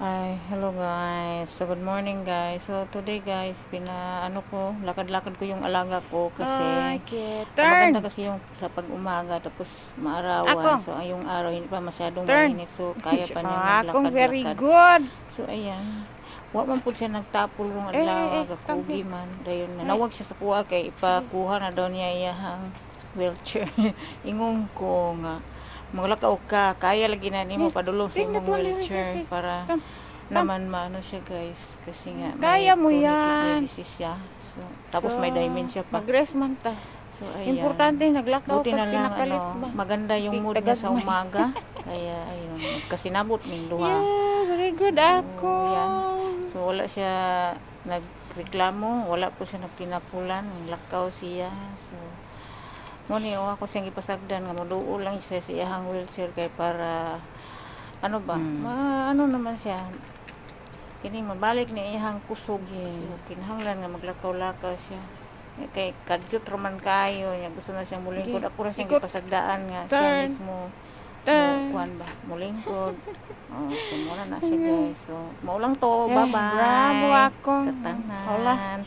Hi, hello guys. So good morning guys. So today guys, lakad-lakad ko yung alaga ko kasi Okay, maganda turn. kasi yung sa pag-umaga tapos maarawan. Akong. So yung araw hindi pa masyadong Turn. mainit. So kaya pa niya Akong very maglakad-lakad. good. So ayan. Wa man pud siya nagtapol rong adlaw Come gakugi here. man. Dayon na Ay. nawag siya sa kuha kay ipakuha na daw niya iyahang wheelchair. Ingong ko nga maglakaw ka, kaya lagi na nimo padulong sa Bring that imong one. wheelchair para Come. naman maano siya guys kasi nga may Kaya mo chronic kidney yan. disease siya. So, tapos may dementia pa. Mag-rest man ta. So ayan. Importante naglakaw Buti kag na lang pinakalit ba. maganda yung Maski mood niya sa tagagmay. umaga. Kaya ayun, nagkasinabot ning duha. Yeah, very good So, yan. ako. So wala siya nagreklamo, wala po siya nagtinapulan, lakaw siya. So mo ni ako siyang ipasagdan nga moduol lang siya sa iyang wheelchair kay para ano ba? Ano naman siya kini mabalik ni iyang kusog. So kinahanglan nga maglakaw-lakaw siya. Kay kadyot raman kayo niya gusto na siyang mulingkod. Ako ra siyang Ikot. ipasagdaan nga siya Turn. mismo Turn. kuan ba mulingkod. So muna na siya guys. So maulang to. Eh, Bye-bye. bravo ako. Sa Hola. tanan.